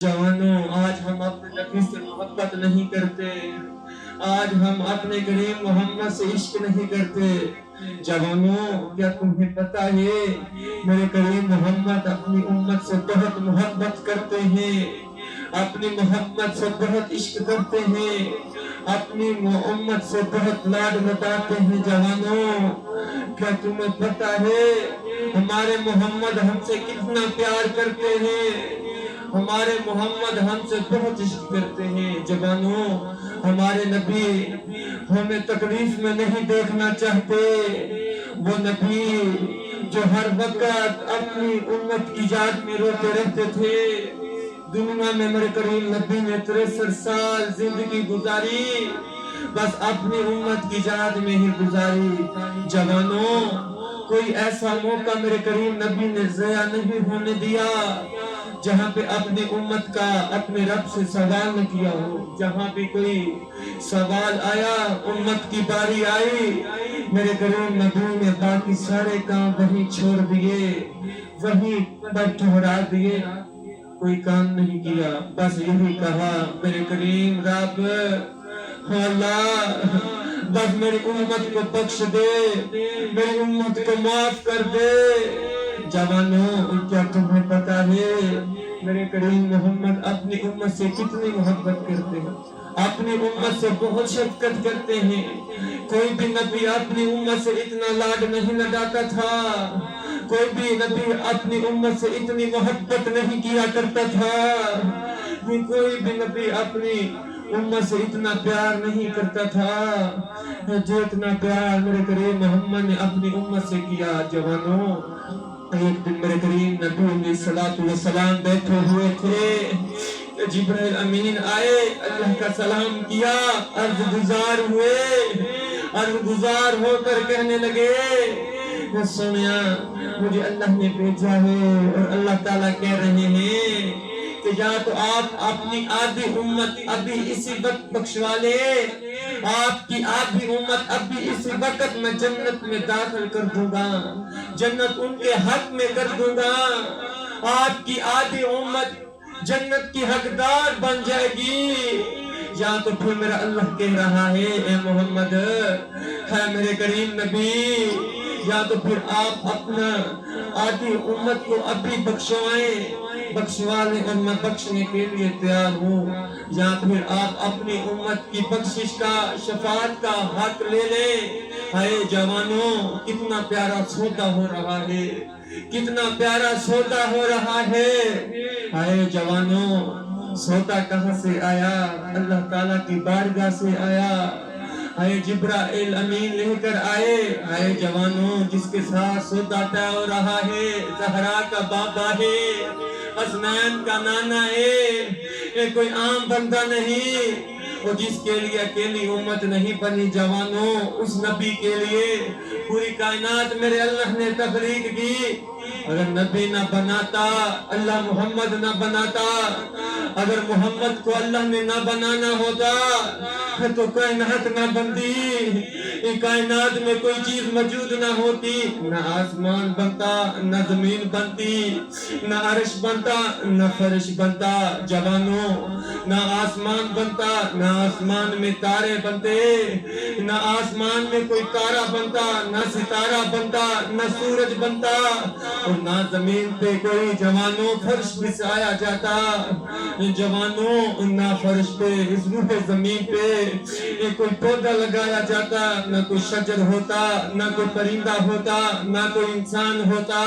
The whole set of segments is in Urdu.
جوانوں، آج ہم اپنے نبی سے محبت نہیں کرتے، آج ہم اپنے کریم محمد سے عشق نہیں کرتے۔ جوانوں، کیا تمہیں پتا ہے میرے کریم محمد اپنی امت سے بہت محبت کرتے ہیں، اپنی محمد سے بہت عشق کرتے ہیں، اپنی امت سے بہت لاڈ لٹاتے ہیں۔ جوانوں، کیا تمہیں پتا ہے ہمارے محمد ہم سے کتنا پیار کرتے ہیں، ہمارے محمد ہم سے بہت عشق کرتے ہیں۔ جوانوں، ہمارے نبی ہمیں تکلیف میں نہیں دیکھنا چاہتے، وہ نبی جو ہر وقت اپنی امت کی یاد میں روتے رہتے تھے۔ دنیا میں میرے کریم نبی نے 63 سال زندگی گزاری، بس اپنی امت کی یاد میں ہی گزاری۔ جوانوں، کوئی ایسا موقع میرے کریم نبی نے ضائع نہیں ہونے دیا جہاں پہ اپنی امت کا اپنے رب سے سوال نہ کیا ہو۔ جہاں بھی کوئی سوال آیا، امت کی باری آئی، میرے کریم نبی نے باقی سارے کام وہیں چھوڑ دیے، وہیں پر ٹھہرا دیے، کوئی کام نہیں کیا، بس یہی کہا میرے کریم رب اللہ بس میری امت کو بخش دے، میری امت کو معاف کر دے۔ جوانوں، کیا تمہیں پتا ہے میرے کریم محمد اپنی امت سے کتنی محبت کرتے ہیں، اپنی امت سے بہت شفقت کرتے ہیں۔ کوئی بھی نبی اپنی امت سے اتنا لاڈ نہیں لگاتا تھا، کوئی بھی نبی اپنی امت سے اتنی محبت نہیں کیا کرتا تھا، کوئی بھی نبی اپنی امت سے اتنا پیار نہیں کرتا تھا جو اتنا پیار میرے کریم محمد نے اپنی امت سے کیا۔ جوانوں، ایک دن میرے کریم نبی علیہ الصلوۃ والسلام بیٹھے ہوئے تھے، جبرائیل امین آئے، اللہ کا سلام کیا، عرض گزار ہوئے، عرض گزار ہو کر کہنے لگے سنیا مجھے اللہ نے بھیجا ہے، اور اللہ تعالیٰ کہہ رہے ہیں کہ یا تو آپ اپنی آدھی امت ابھی اسی وقت بخشوا لے، آپ کی آدھی امت ابھی اسی وقت میں جنت میں داخل کر دوں گا، جنت ان کے حق میں کر دوں گا، آپ کی آدھی امت جنت کی حقدار بن جائے گی۔ یا تو پھر میرا اللہ کہہ رہا ہے اے محمد، ہے میرے کریم نبی، یا تو پھر آپ اپنا آدھی امت کو ابھی بخشوا لیں اور میں بخشنے کے لیے تیار ہوں، یا پھر آپ اپنی امت کی بخشش کا، شفاعت کا حق لے لیں۔ ہائے جوانوں، کتنا پیارا سودا ہو رہا ہے، کتنا پیارا سودا ہو رہا ہے۔ ہائے جوانوں، سودا کہاں سے آیا؟ اللہ تعالیٰ کی بارگاہ سے آیا۔ ہائے جبرائیل امین لے کر آئے۔ ہائے جوانوں، جس کے ساتھ سودا طے ہو رہا ہے، زہرا کا بابا ہے، حسنین کا نانا ہے، یہ کوئی عام بندہ نہیں، اور جس کے لیے اکیلی امت نہیں بنی جوانوں، اس نبی کے لیے پوری کائنات میرے اللہ نے تخلیق کی۔ اگر نبی نہ بناتا، اللہ محمد نہ بناتا، اگر محمد کو اللہ نے نہ بنانا ہوتا تو کائنات نہ بنتی، کائنات میں کوئی چیز موجود نہ ہوتی، نہ آسمان بنتا، نہ زمین بنتی، نہ عرش بنتا، نہ فرش بنتا۔ جوانوں، نہ آسمان بنتا، نہ آسمان میں تارے بنتے، نہ آسمان میں کوئی تارا بنتا، نہ ستارہ بنتا، نہ سورج بنتا، اور نہ زمین پہ کوئی جوانوں فرش بچھایا جاتا۔ جوانوں، نہ فرش پہ، اس روح زمین پہ کوئی پودا لگایا جاتا، نہ کوئی شجر ہوتا، نہ کوئی پرندہ ہوتا، نہ کوئی انسان ہوتا۔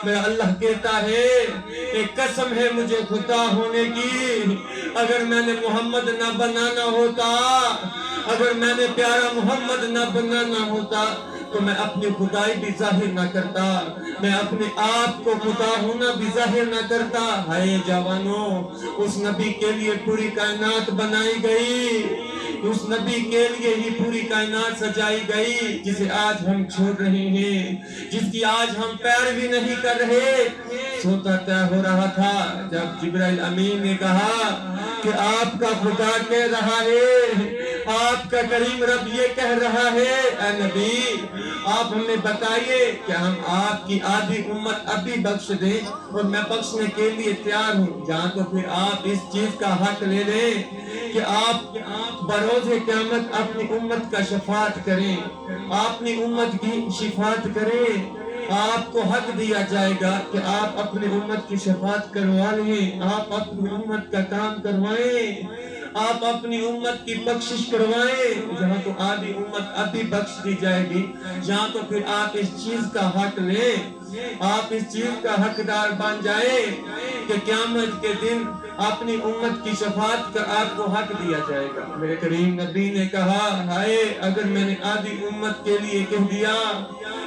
میرا اللہ کہتا ہے ایک قسم ہے مجھے خدا ہونے کی، اگر میں نے محمد نہ بنانا ہوتا، اگر میں نے پیارا محمد نہ بنانا ہوتا تو میں اپنی خدائی بھی ظاہر نہ کرتا، میں اپنے آپ کو خدا ہونا بھی ظاہر نہ کرتا۔ ہائے جوانوں، اس نبی کے لیے پوری کائنات بنائی گئی، اس نبی کے لیے ہی پوری کائنات سجائی گئی، جسے آج ہم چھوڑ رہے ہیں، جس کی آج ہم پیروی نہیں کر رہے۔ سودا طے ہو رہا تھا جب جبرائیل امین نے کہا کہ آپ کا خدا کہہ رہا ہے آپ کا کریم رب یہ کہہ رہا ہے اے نبی آپ ہمیں بتائیے کہ ہم آپ کی آدھی امت اب بھی بخش دیں اور میں بخشنے کے لیے تیار ہوں، جہاں تو پھر آپ اس چیز کا حق لے لیں کہ آپ بروز قیامت اپنی امت کا شفاعت کریں، اپنی امت کی شفاعت کریں۔ آپ کو حق دیا جائے گا کہ آپ اپنی امت کی شفاعت کروا لیں، آپ اپنی امت کا کام کروائیں، آپ اپنی امت کی بخشش کروائیں، جہاں تو آدھی امت اب بھی بخش دی جائے گی، جہاں تو پھر آپ اس چیز کا حق لیں، آپ اس چیز کا حقدار بن جائیں کہ قیامت کے دن اپنی امت کی شفاعت کا آپ کو حق دیا جائے گا۔ میرے کریم نبی نے کہا ہائے اگر میں نے آدھی امت کے لیے کہہ دیا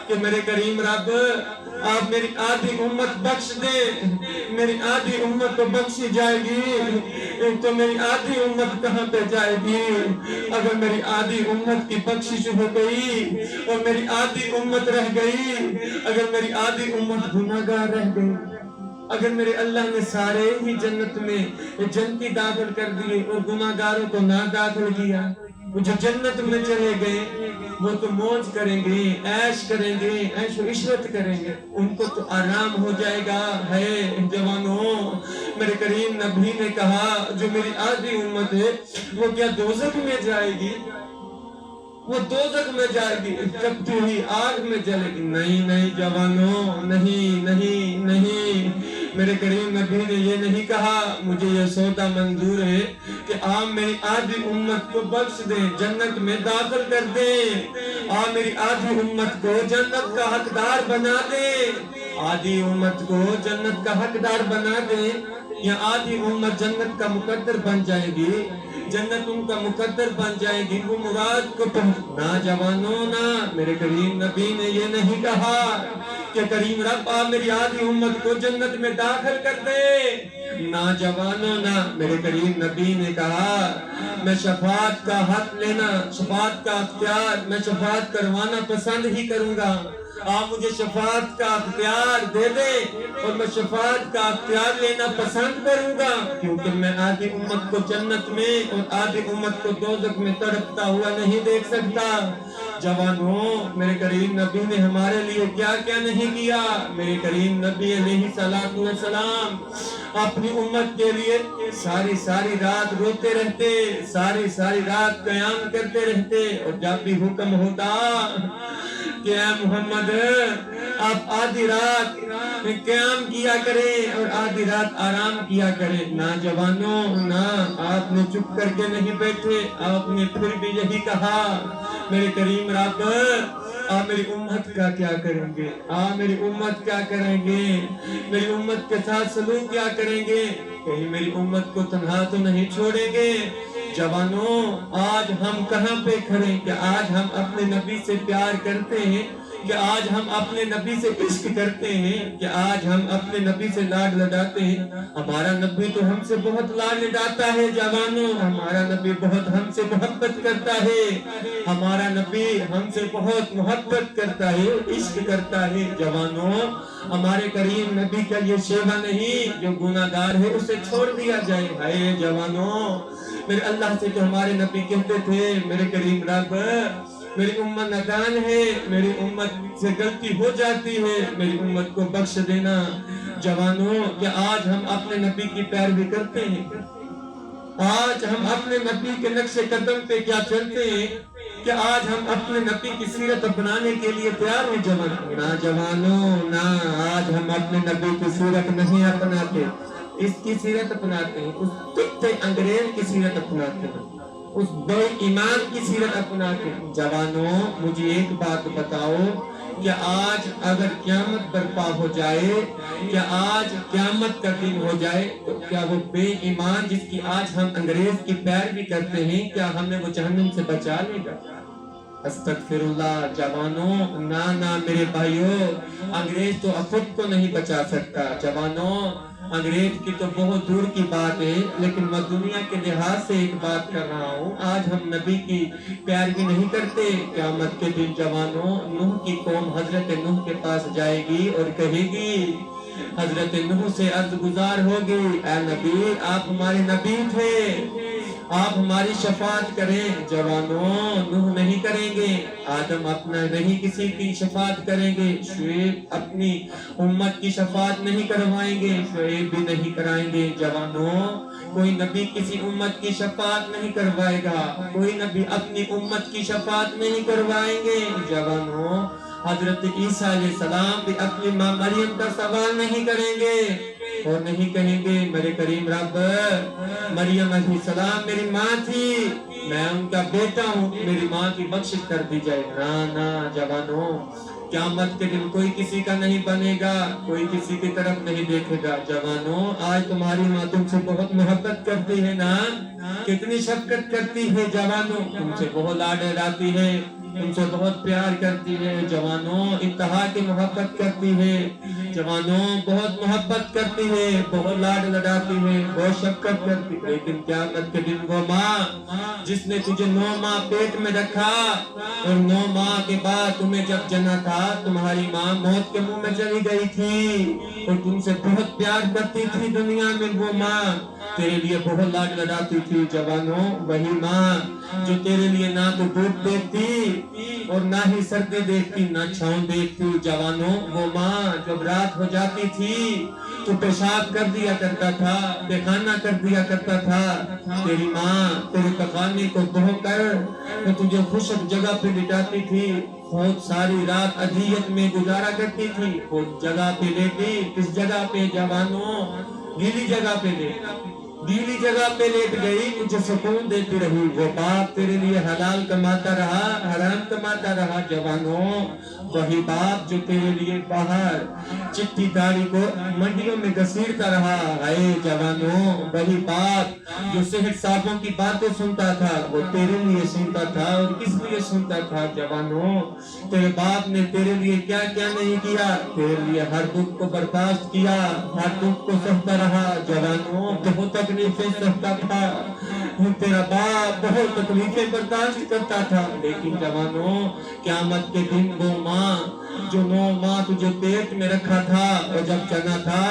کہ میرے کریم رب آپ میری آدھی امت بخش دیں، میری آدھی امت تو بخشی جائے گی تو میری آدھی امت کہاں پہ جائے گی؟ اگر میری آدھی امت کی بخشش ہو گئی اور میری آدھی امت رہ گئی، اگر میری آدھی امت گناہگار رہ گئی، اگر میرے اللہ نے سارے ہی جنت میں جنتی داخل کر دیے اور گناہگاروں کو نہ داخل کیا، وہ جو جنت میں چلے گئے وہ تو موج کریں گے، عیش کریں گے، عیش و عشرت کریں گے، ان کو تو آرام ہو جائے گا۔ ہے جوانوں میرے کریم نبی نے کہا جو میری آدھی امت ہے وہ کیا دوزخ میں جائے گی؟ وہ دوزخ میں جائے گی، جبتی ہوئی آگ میں جلے گی؟ نہیں نہیں جوانوں، نہیں نہیں نہیں، میرے کریم نبی نے یہ نہیں کہا مجھے یہ سودا منظور ہے کہ آپ میری آدھی امت کو بخش دیں، جنت میں داخل کر دیں، آپ میری آدھی امت کو جنت کا حقدار بنا دیں، آدھی امت کو جنت کا حقدار بنا دیں، یا آدھی امت جنت کا مقدر بن جائے گی، جنت ان کا مقدر بن جائے گی، وہ مراد کو نہ جوانوں نہ، میرے کریم نبی نے یہ نہیں کہا کہ کریم رب آپ میری آدھی امت کو جنت میں داخل کر دے، نہ جوانوں نہ، میرے کریم نبی نے کہا میں شفاعت کا حق لینا، شفاعت کا اختیار میں شفاعت کروانا پسند ہی کروں گا، آپ مجھے شفاعت کا اختیار دے دیں اور میں شفاعت کا اختیار لینا پسند کروں گا، کیونکہ میں آدھی امت کو جنت میں اور آدھی امت کو دوزخ میں تڑپتا ہوا نہیں دیکھ سکتا۔ جوانوں میرے کریم نبی نے ہمارے لیے کیا کیا نہیں کیا، میرے کریم نبی علیہ السلام اپنی امت کے لیے ساری رات روتے رہتے، ساری رات قیام کرتے رہتے، اور جب بھی حکم ہوتا کہ اے محمد آپ آدھی رات قیام کیا کریں اور آدھی رات آرام کیا کریں، نہ جوانوں نہ، آپ نے چپ کر کے نہیں بیٹھے، آپ نے پھر بھی یہی کہا میرے کریم رب آپ میری امت کا کیا کریں گے، آپ میری امت کیا کریں گے، میری امت کے ساتھ سلوک کیا کریں گے، کہیں میری امت کو تنہا تو نہیں چھوڑیں گے۔ جوانوں آج ہم کہاں پہ کھڑے کہ آج ہم اپنے نبی سے پیار کرتے ہیں، کہ آج ہم اپنے نبی سے عشق کرتے ہیں، کہ آج ہم اپنے نبی سے لاڈ لڈاتے ہیں؟ ہمارا نبی تو ہم سے بہت لاڈ لڈاتا ہے جوانوں، ہمارا نبی بہت ہم سے محبت کرتا ہے، ہمارا نبی ہم سے بہت محبت کرتا ہے، عشق کرتا ہے۔ جوانوں ہمارے کریم نبی کا یہ شیوہ نہیں جو گناہگار ہے اسے چھوڑ دیا جائے۔ ہائے جوانوں میرے اللہ سے جو ہمارے نبی کہتے تھے میرے کریم رب میری امت نادان ہے، میری امت سے غلطی ہو جاتی ہے، میری امت کو بخش دینا۔ جوانوں کیا آج ہم اپنے نبی کی پیروی کرتے ہیں؟ آج ہم اپنے نبی کے نقش قدم پہ کیا چلتے ہیں؟ کہ آج ہم اپنے نبی کی سیرت اپنانے کے لیے تیار ہیں؟ نہ جوانوں نہ، آج ہم اپنے نبی کی سیرت نہیں اپناتے، اس کی سیرت اپناتے ہیں، اس کتے انگریز کی سیرت اپناتے ہیں، اس بے ایمان کی سیرت اپناتے ہیں۔ جوانوں مجھے ایک بات بتاؤ کہ آج اگر قیامت برپا ہو جائے، کیا آج قیامت کا دن ہو جائے تو کیا وہ بے ایمان جس کی آج ہم انگریز کی پیروی کرتے ہیں کیا ہمیں وہ جہنم سے بچا لے گا؟ استغفر اللہ۔ جوانوں نہ میرے بھائیوں، انگریز تو خود کو نہیں بچا سکتا۔ جوانوں انگریز کی تو بہت دور کی بات ہے، لیکن میں دنیا کے لحاظ سے ایک بات کر رہا ہوں، آج ہم نبی کی پیروی نہیں کرتے، قیامت کے دن جوانوں نوح کی قوم حضرت نوح کے پاس جائے گی اور کہے گی، حضرت نوح سے عرض گزار ہوگی، اے نبی آپ ہمارے نبی تھے، آپ ہماری شفاعت کریں۔ جوانوں، نوح نہیں کریں گے، آدم اپنا نہیں کسی کی شفاعت کریں گے، شعیب اپنی امت کی شفاعت نہیں کروائیں گے، شعیب بھی نہیں کرائیں گے۔ جوانوں، کوئی نبی کسی امت کی شفاعت نہیں کروائے گا، کوئی نبی اپنی امت کی شفاعت نہیں کروائیں گے۔ جوانوں، حضرت عیسیٰ علیہ السلام بھی اپنی ماں مریم کا سوال نہیں کریں گے اور نہیں کہیں گے میرے کریم رب، مریم علیہ السلام میری ماں تھی، میں ان کا بیٹا ہوں، میری ماں کی بخشش کر دی جائے۔ نا جوانوں، قیامت کے دن کوئی کسی کا نہیں بنے گا، کوئی کسی کی طرف نہیں دیکھے گا۔ جوانوں، آج تمہاری ماں تم سے بہت محبت کرتی ہے نا، کتنی شفقت کرتی ہے۔ جوانوں، تم سے بہت لاڈ لاتی ہے، تم سے بہت پیار کرتی ہے۔ جوانوں، انتہا کی محبت کرتی ہے۔ جوانوں، بہت محبت کرتی ہے، بہت لاڈ لڑاتی ہے، بہت شفقت کرتی ہے۔ لیکن قیامت کے دن وہ ماں جس نے تجھے 9 ماہ پیٹ میں رکھا اور 9 ماہ کے بعد تمہیں جب جنا تھا، تمہاری ماں موت کے منہ میں چلی گئی تھی اور تم سے بہت پیار کرتی تھی دنیا میں، وہ ماں تیرے لیے بہت لاڈ لڑاتی تھی۔ جوانوں، وہی ماں جو تیرے لیے نہ تو دھوپ دیکھتی اور نہ ہی سردی دیکھتی، نہ چھاؤں دیکھتی۔ جوانوں، وہ ماں جب رات ہو جاتی تھی تو پیشاب کر دیا کرتا تھا، پیخانہ کر دیا کرتا تھا۔ تیری ماں تیرے پخانے کو دھو کر تو تجھے خشک جگہ پہ لٹاتی تھی، خود ساری رات اذیت میں گزارا کرتی تھی، خود جگہ پہ لیٹی۔ کس جگہ پہ؟ جوانوں، گیلی جگہ پہ لیٹی، گیلی جگہ پہ لیٹ گئی، تجھے سکون دیتی رہی۔ وہ باپ تیرے لیے حلال کماتا رہا، حرام کماتا رہا۔ جوانوں، وہی باپ جو تیرے لیے باہر چٹی داڑھی کو منڈیوں میں گھسیٹتا رہا۔ اے جوانوں، وہی باپ جو صحت صاحبوں کی باتیں سنتا تھا، وہ تیرے لیے سنتا تھا اور کس لیے سنتا تھا؟ جوانوں، تیرے باپ نے تیرے لیے کیا کیا نہیں کیا، تیرے لیے ہر دکھ کو برداشت کیا، ہر دکھ کو سہتا رہا۔ جوانوں، بہت تکلیفیں سہتا تھا، تیرا باپ بہت تکلیفیں برداشت کرتا تھا۔ لیکن جوانوں، قیامت کے دن وہ ماں جو 9 ماہ تجھے پیٹ میں رکھا تھا اور جب جنا تھا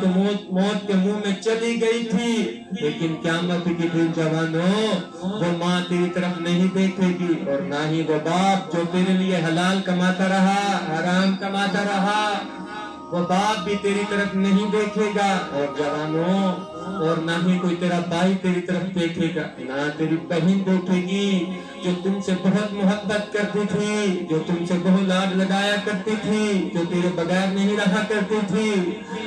تو موت کے منہ میں چلی گئی تھی، لیکن قیامت کے دن جوانوں وہ ماں تیری طرف نہیں دیکھے گی اور نہ ہی وہ باپ جو تیرے لیے حلال کماتا رہا، حرام کماتا رہا، وہ باپ بھی تیری طرف نہیں دیکھے گا۔ اور جوانوں، اور نہ ہی کوئی تیرا بھائی تیری طرف دیکھے گا، نہ تیری بہن دیکھے گی جو تم سے بہت محبت کرتی تھی، جو تم سے بہت لاڈ لگایا کرتی تھی، جو تیرے بغیر نہیں رہا کرتی تھی،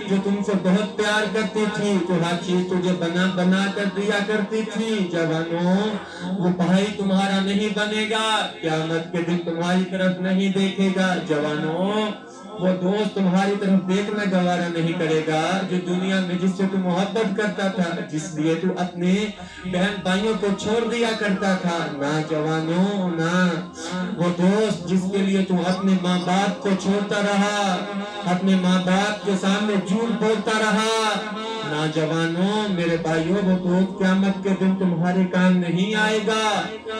جو تم سے بہت پیار کرتی تھی، جو ہر چیز تجھے بنا بنا کر دیا کرتی تھی۔ جوانوں، وہ بھائی تمہارا نہیں بنے گا، قیامت کے دن تمہاری طرف نہیں دیکھے گا۔ جوانوں، وہ دوست تمہاری طرف دیکھنا گوارا نہیں کرے گا جو دنیا میں جس سے تو محبت کرتا تھا، جس لیے تو اپنے بہن بھائیوں کو چھوڑ دیا کرتا تھا۔ نہ جوانوں، نہ وہ دوست جس کے لیے تو اپنے ماں باپ کو چھوڑتا رہا، اپنے ماں باپ کے سامنے جھوٹ بولتا رہا۔ نہ جوانوں، میرے بھائیوں، وہ دوست قیامت کے دن تمہارے کام نہیں آئے گا،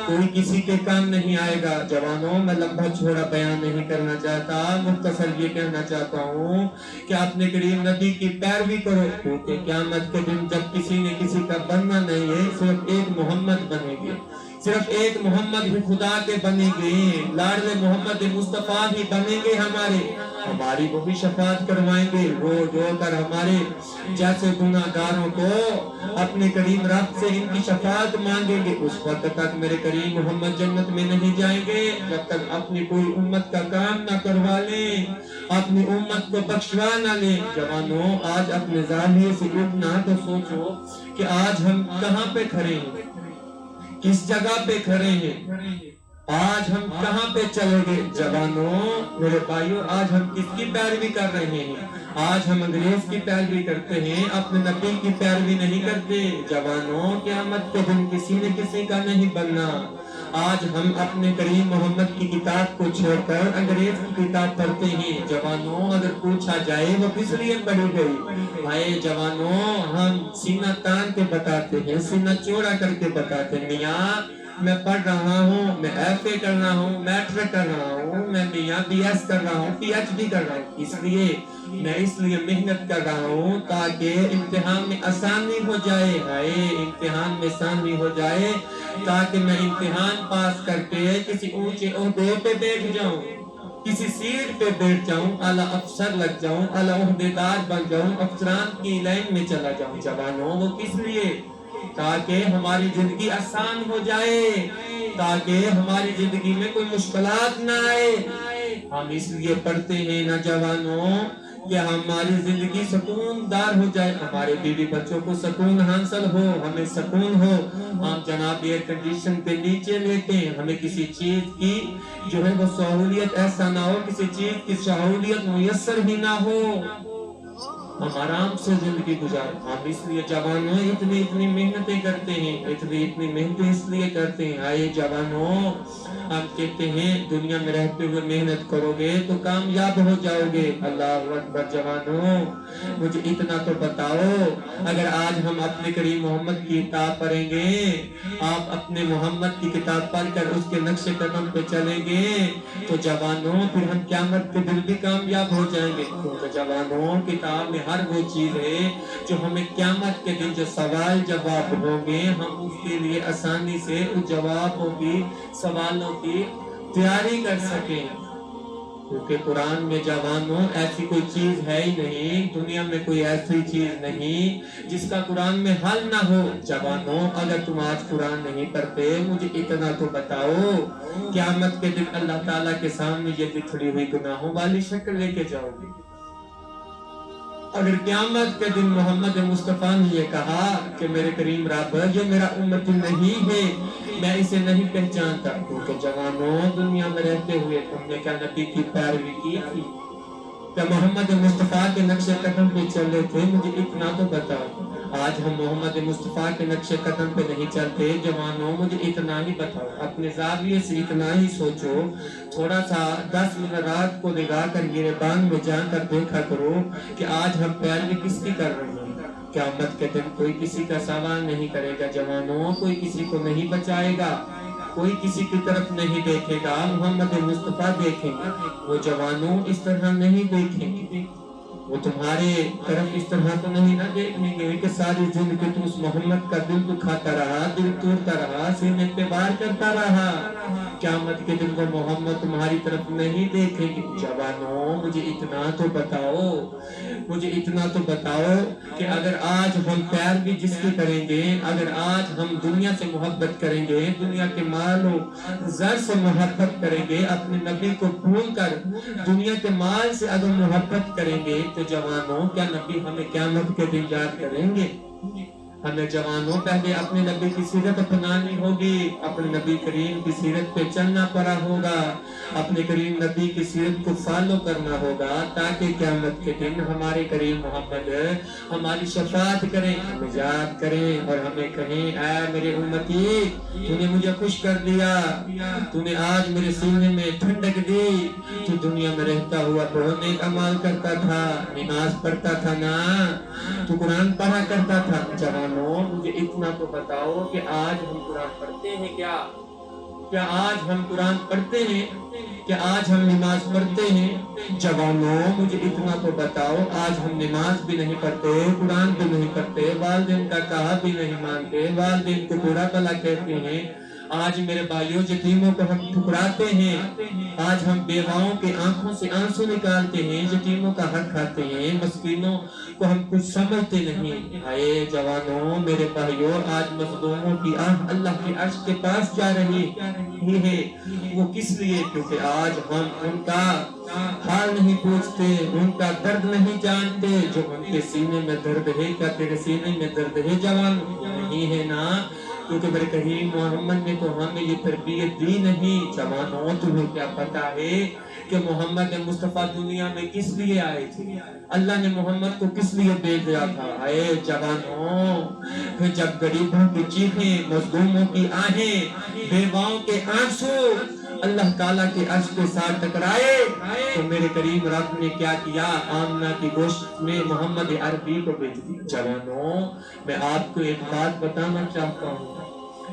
کوئی کسی کے کام نہیں آئے گا۔ جوانوں، میں لمبا چوڑا بیان نہیں کرنا چاہتا، مختصر یہ کہنا چاہتا ہوں کہ اپنے کریم نبی کی پیروی کرو، کیونکہ قیامت کے دن جب کسی نے کسی کا بننا نہیں ہے، صرف ایک محمد بنے گے، صرف ایک محمد ہی خدا کے بنے گے، لاڈلے محمد مصطفیٰ ہی بنیں گے، ہماری وہ بھی شفاعت کروائیں گے، رو رو کر ہمارے جیسے گناہگاروں کو اپنے کریم رب سے ان کی شفاعت مانگیں گے۔ اس وقت تک میرے کریم محمد جنت میں نہیں جائیں گے جب تک اپنی کوئی امت کا کام نہ کروا لیں، اپنی امت کو بخشوا نہ لیں۔ جوانوں، آج اپنے زاویے سے اٹھنا تو سوچو کہ آج ہم کہاں پہ کھڑے ہیں، کس جگہ پہ کھڑے ہیں، آج ہم کہاں پہ چلے گئے؟ جوانوں، میرے بھائیوں، آج ہم کس کی پیروی کر رہے ہیں؟ آج ہم انگریز کی پیروی کرتے ہیں، اپنے نبی کی پیروی نہیں کرتے۔ جوانوں، قیامت کے دن کسی نے کسی کا نہیں بننا۔ آج ہم اپنے کریم محمد کی کتاب کو چھوڑ کر انگریز کی کتاب پڑھتے ہیں۔ جوانوں، اگر پوچھا جائے وہ کس لیے پڑھی گئی؟ آئے جوانوں، ہم سینہ تان کے بتاتے ہیں، سینہ چوڑا کر کے بتاتے ہیں، میاں میں پڑھ رہا ہوں، میں ایف اے کر رہا ہوں، میٹرک کر رہا ہوں، میں یہاں بی ایس کر رہا ہوں، پی ایچ ڈی کر رہا ہوں، اس لیے محنت کر رہا ہوں تاکہ امتحان میں آسانی ہو جائے، امتحان میں آسانی ہو جائے تاکہ میں امتحان پاس کر کے کسی اونچے عہدے پہ بیٹھ جاؤں، کسی سیٹ پہ بیٹھ جاؤں، اعلیٰ افسر لگ جاؤں، اعلیٰ عہدیدار بن جاؤں، افسران کی لائن میں چلا جاؤں۔ جوانوں، وہ کس لیے؟ تاکہ ہماری زندگی آسان ہو جائے، تاکہ ہماری زندگی میں کوئی مشکلات نہ آئے۔ ہم اس لیے پڑھتے ہیں نوجوانوں کہ ہماری زندگی سکون دار ہو جائے، ہمارے بیوی بچوں کو سکون حاصل ہو، ہمیں سکون ہو، ہم جناب ایئر کنڈیشن کے نیچے لیتے ہیں، ہمیں کسی چیز کی جو ہے وہ سہولیت ایسا نہ ہو، کسی چیز کی سہولیت میسر ہی نہ ہو، ہم آرام سے زندگی گزاریں۔ ہم اس لیے جوانوں اتنی محنتیں کرتے ہیں، اتنی محنتیں اس لیے کرتے ہیں۔ آئے جوانوں، ہم کہتے ہیں دنیا میں رہتے ہوئے محنت کرو گے تو کامیاب ہو جاؤ گے۔ اللہ اکبر۔ جوانوں، مجھے اتنا تو بتاؤ، اگر آج ہم اپنے کریم محمد کی کتاب پڑھیں گے، آپ اپنے محمد کی کتاب پڑھ کر اس کے نقش قدم پہ چلیں گے تو جوانوں پھر ہم قیامت کے دن بھی کامیاب ہو جائیں گے، کیونکہ جوانوں کتاب میں ہر وہ چیز ہے جو ہمیں قیامت کے دن جو سوال جواب ہوں گے، ہم اس کے لیے آسانی سے اس جوابوں کی، سوالوں کی تیاری کر سکیں، کیونکہ قرآن میں جوانوں ایسی کوئی چیز ہے ہی نہیں، دنیا میں کوئی ایسی چیز نہیں جس کا قرآن میں حل نہ ہو۔ جوانوں، اگر تم آج قرآن نہیں پڑھتے، مجھے اتنا تو بتاؤ، قیامت کے دن اللہ تعالیٰ کے سامنے یہ بکھری ہوئی گناہوں والی شکل لے کے جاؤ گے؟ اگر قیامت کے دن محمد مصطفیٰ نے یہ کہا کہ میرے کریم رب یہ میرا امتی نہیں ہے، میں اسے نہیں پہچانتا، کیونکہ جوانوں دنیا میں رہتے ہوئے تم نے کیا نبی کی پیروی کی تھی؟ کیا محمد مصطفیٰ کے نقش قدم پہ چلے تھے؟ مجھے اتنا تو بتاؤ۔ آج ہم محمد مصطفیٰ کے نقش قدم پہ نہیں چلتے، جوانوں مجھے اتنا ہی بتاؤ، اپنے زاویے سے اتنا ہی سوچو، تھوڑا سا 10 منٹ رات کو نگاہ کر گریبان میں جا کر دیکھا کرو کہ آج ہم پیروی کس کی کر رہے ہیں۔ قیامت کے دن کوئی کسی کا سوال نہیں کرے گا جوانوں، کوئی کسی کو نہیں بچائے گا، کوئی کسی کی طرف نہیں دیکھے گا، محمد مصطفیٰ دیکھیں گے، وہ جوانوں اس طرح نہیں دیکھیں گے، وہ تمہارے طرف اس طرح تو نہیں نہ دیکھیں گے کہ ساری زندگی تو اس محمد کا دل دکھاتا رہا، دل توڑتا رہا، سینے پہ وار کرتا رہا، قیامت کے دن وہ محمد تمہاری طرف نہیں دیکھیں گے۔ جوانوں مجھے اتنا تو بتاؤ، مجھے اتنا تو بتاؤ کہ اگر آج ہم پیروی جس کی کریں گے، اگر آج ہم دنیا سے محبت کریں گے، دنیا کے مال و زر سے محبت کریں گے، اپنے نبی کو بھول کر دنیا کے مال سے اگر محبت کریں گے تو جوانوں کیا نبی ہمیں قیامت کے دن یاد کریں گے؟ ہمیں جوانوں پہلے اپنے نبی کی سیرت اپنانی ہوگی، اپنے نبی کریم کی سیرت پہ چلنا پڑا ہوگا، اپنے کریم نبی کی سیرت کو فالو کرنا ہوگا، تاکہ قیامت کے دن ہمارے کریم محمد ہماری شفاعت کریں، ہمیں یاد کریں اور ہمیں کہیں اے میرے امتی، تو نے مجھے خوش کر دیا، تو نے آج میرے سینے میں ٹھنڈک دی، تو دنیا میں رہتا ہوا بہت نیک اعمال کرتا تھا، نماز پڑھتا تھا نا، تو قرآن پڑھا کرتا تھا۔ جوانوں مجھے اتنا تو بتاؤ کہ آج ہم قرآن پڑھتے ہیں کیا؟ کیا آج ہم قرآن پڑھتے ہیں؟ کیا آج ہم نماز پڑھتے ہیں؟ جوانوں مجھے اتنا تو بتاؤ، آج ہم نماز بھی نہیں پڑھتے، قرآن بھی نہیں پڑھتے، والدین کا کہا بھی نہیں مانتے، والدین کو برا بھلا کہتے ہیں، آج میرے بھائیوں یتیموں کو ہم ٹھکراتے ہیں، آج ہم بیواؤں کے آنکھوں سے آنسو نکالتے ہیں، یتیموں کا حق کھاتے ہیں، مسکینوں کو ہم کچھ سمجھتے نہیں۔ آئے جوانوں میرے بھائیوں، آج مظلوموں کی آہ اللہ کے عرش کے پاس جا رہی ہے، وہ کس لیے؟ کیونکہ آج ہم ان کا حال نہیں پوچھتے، ان کا درد نہیں جانتے، جو ان کے سینے میں درد ہے، کیا تیرے سینے میں درد ہے جوان؟ نہیں ہے نا، کیونکہ میرے کریم محمد نے تو ہمیں یہ تربیت دی نہیں۔ جوانوں تمہیں کیا پتا ہے کہ محمد مصطفیٰ دنیا میں کس لیے آئے تھے؟ اللہ نے محمد کو کس لیے بھیجا تھا؟ اے جوانوں، جب غریبوں کی چیخیں، مظلوموں کی آہیں، بیواؤں کے آنسو اللہ تعالیٰ کے عرش کے ساتھ ٹکرائے تو میرے کریم رب نے کیا کیا؟ آمنہ کی گوشت میں محمد عربی کو بھیج دیا۔ جوانوں میں آپ کو ایک بات بتانا چاہتا ہوں،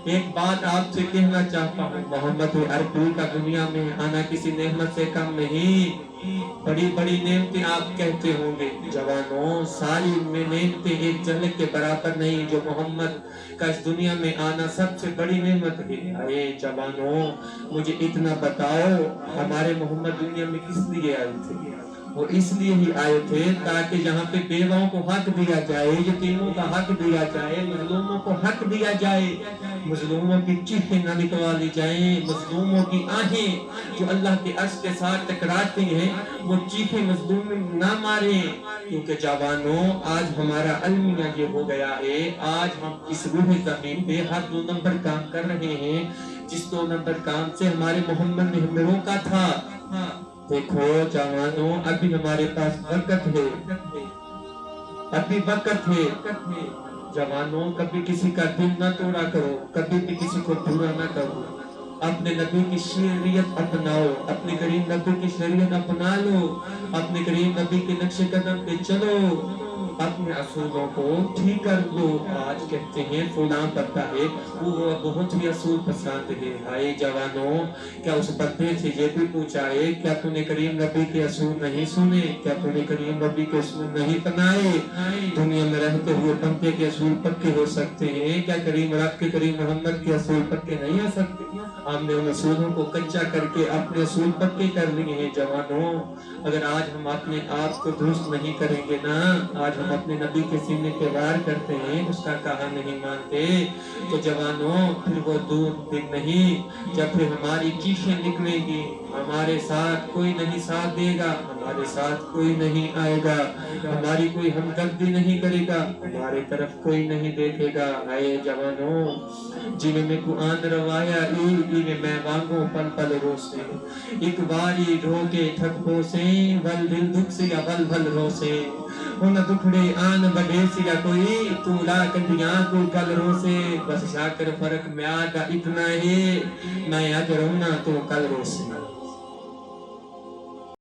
ایک بات آپ سے کہنا چاہتا ہوں، محمد عربی کا دنیا میں آنا کسی نعمت سے کم نہیں۔ بڑی بڑی نعمتیں آپ کہتے ہوں گے، جوانوں ساری نعمتیں ایک جھلک کے برابر نہیں جو محمد کا اس دنیا میں آنا سب سے بڑی نعمت ہے۔ اے جوانوں مجھے اتنا بتاؤ، ہمارے محمد دنیا میں کس لیے آئے تھے؟ وہ اس لیے ہی آئے تھے تاکہ یہاں پہ بیواؤں کو حق دیا جائے، یتیموں کا حق دیا جائے، مظلوموں کو حق دیا جائے، مظلوموں کی چیخیں نہ نکلوا لی جائیں، مظلوموں کی آہیں جو اللہ کے عرش کے ساتھ ٹکراتی ہیں وہ چیخیں مظلوم نہ ماریں۔ کیونکہ جوانوں آج ہمارا المیہ یہ ہو گیا ہے، آج ہم اس روح زمین پہ ہر 2 نمبر کام کر رہے ہیں، جس 2 نمبر کام سے ہمارے محمد نے ہمیں روکا تھا۔ دیکھو جوانوں ابھی ہمارے پاس وقت ہے، ابھی وقت ہے۔ جوانوں کبھی کسی کا دل نہ توڑا کرو، کبھی بھی کسی کو برا نہ کرو، اپنے نبی کی شریعت اپناؤ، اپنے کریم نبی کی شریعت اپنا لو، اپنے کریم نبی کے نقش قدم پہ چلو، اپنے اصولوں کو ٹھیک کر لو۔ آج کہتے ہیں فلاں بندہ ہے وہ بہت ہی اصول پسند ہے۔ ہائے جوانوں کیا اس بندے سے یہ بھی پوچھا ہے کیا تو نے کریم نبی کے اصول نہیں سنے؟ کیا تو نے کریم نبی کے اصول نہیں اپنائے؟ دنیا میں رہتے ہوئے بندے کے اصول پکے ہو سکتے ہیں، کیا کریم رب کے کریم محمد کے اصول پکے نہیں ہو سکتے؟ ہم نے ان اصولوں کو کچا کر کے اپنے اصول پکے کر لیے ہیں۔ جوانوں اگر آج ہم اپنے آپ کو درست نہیں کریں گے نا، آج ہم اپنے نبی کے سینے پہ وار کرتے ہیں، اس کا کہا نہیں مانتے، تو جوانوں پھر وہ دور دن نہیں جب پھر ہماری چیخیں نکلیں گی، ہمارے ساتھ کوئی نہیں ساتھ دے گا، ہمارے ساتھ کوئی نہیں آئے گا، ہماری کوئی ہمدردی نہیں کرے گا، ہمارے طرف کوئی نہیں دیکھے گا۔ آئے جوانوں جنہیں میں قرآن روایا ایویں میں وانگوں پل پل روسے، ایک باری رو کے تھک پوسے، ول دل دکھ سیا ول ول روسے، ان دکھڑے آن بڑے سیا کوئی تو لا کندیاں کو کل روسے، بس شاکر فرق میادا اتنا ہے میں آج رونا تو کل روسے۔